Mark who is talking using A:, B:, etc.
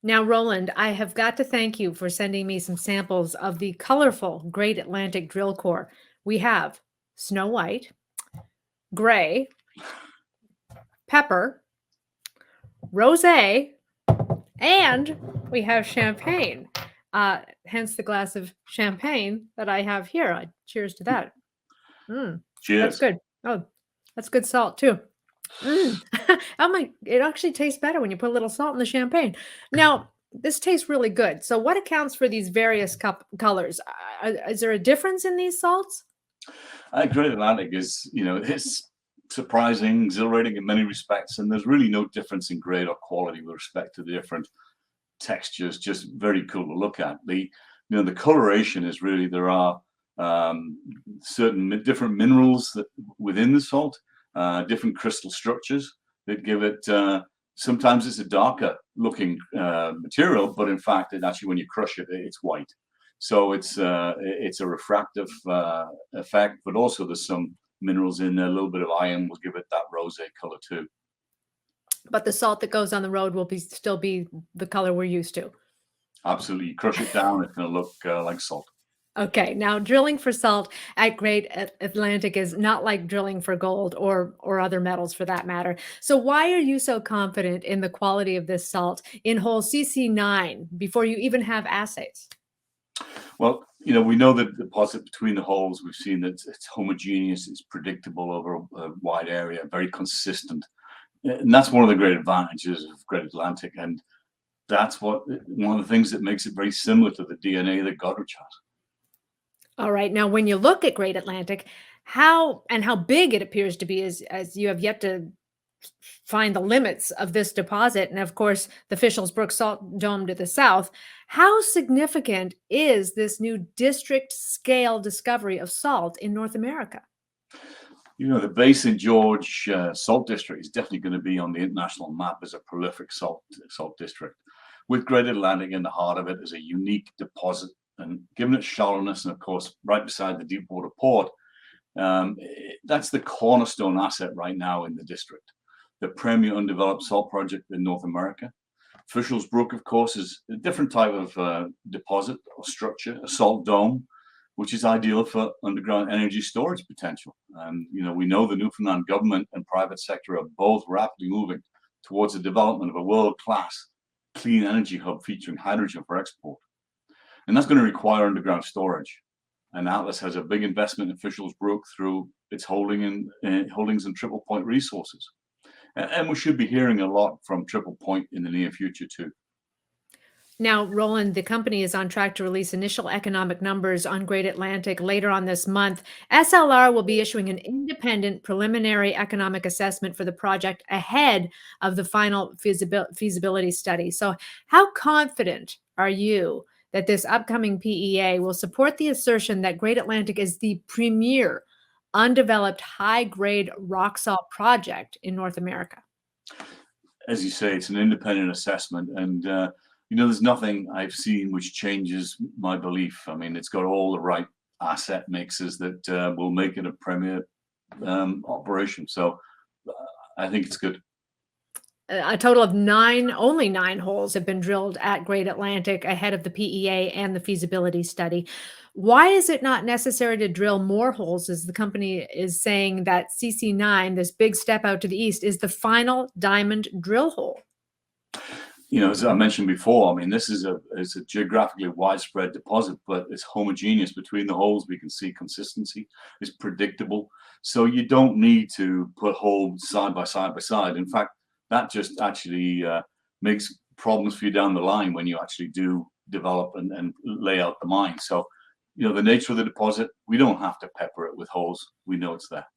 A: Now, Roland, I have got to thank you for sending me some samples of the colorful Great Atlantic drill core. We have snow white, gray, pepper, rosé, and we have champagne. Hence the glass of champagne that I have here. Cheers to that. That's
B: Cheers.
A: good. Oh, that's good salt too. Oh my, it actually tastes better when you put a little salt in the champagne. Now, this tastes really good. So what accounts for these various colors? Is there a difference in these salts?
B: Great Atlantic is, it's surprising, exhilarating in many respects, and there's really no difference in grade or quality with respect to the different textures. Just very cool to look at. The coloration is really, there are certain different minerals that within the salt, different crystal structures that give it. Sometimes it's a darker looking material, but in fact, actually, when you crush it, it's white. So it's a refractive effect, but also there's some minerals in there. A little bit of iron will give it that rosé color too.
A: But the salt that goes on the road will still be the color we're used to.
B: Absolutely, you crush it down, it's going to look like salt.
A: Okay, now drilling for salt at Great Atlantic is not like drilling for gold or other metals for that matter. So why are you so confident in the quality of this salt in hole CC9 before you even have assays?
B: Well, we know that the deposit between the holes, we've seen that it's homogeneous, it's predictable over a wide area, very consistent. And that's one of the great advantages of Great Atlantic. And that's one of the things that makes it very similar to the DNA that Godrich has.
A: All right. Now, when you look at Great Atlantic, how big it appears to be, as you have yet to find the limits of this deposit, and of course, the Fishel's Brook Salt Dome to the south, how significant is this new district scale discovery of salt in North America?
B: The Basin George Salt District is definitely going to be on the international map as a prolific salt district. With Great Atlantic in the heart of it as a unique deposit, and given its shallowness, and of course, right beside the deepwater port, that's the cornerstone asset right now in the district. The premier undeveloped salt project in North America. Fishel's Brook, of course, is a different type of deposit or structure, a salt dome, which is ideal for underground energy storage potential. And we know the Newfoundland government and private sector are both rapidly moving towards the development of a world-class clean energy hub featuring hydrogen for export. And that's going to require underground storage. And Atlas has a big investment in Fishel's Brook through its holdings in Triple Point Resources. And we should be hearing a lot from Triple Point in the near future too.
A: Now, Rowland, the company is on track to release initial economic numbers on Great Atlantic later on this month. SLR will be issuing an independent preliminary economic assessment for the project ahead of the final feasibility study. So how confident are you that this upcoming PEA will support the assertion that Great Atlantic is the premier undeveloped high-grade rock salt project in North America?
B: As you say, it's an independent assessment, and there's nothing I've seen which changes my belief. I mean, it's got all the right asset mixes that will make it a premier operation. So I think it's good.
A: A total of only nine holes have been drilled at Great Atlantic ahead of the PEA and the feasibility study. Why is it not necessary to drill more holes, as the company is saying that CC9, this big step out to the east, is the final diamond drill hole?
B: As I mentioned before, I mean, this is it's a geographically widespread deposit, but it's homogeneous between the holes. We can see consistency. It's predictable. So you don't need to put holes side by side by side. In fact, that just actually makes problems for you down the line when you actually do develop and lay out the mine. So, the nature of the deposit, we don't have to pepper it with holes. We know it's there.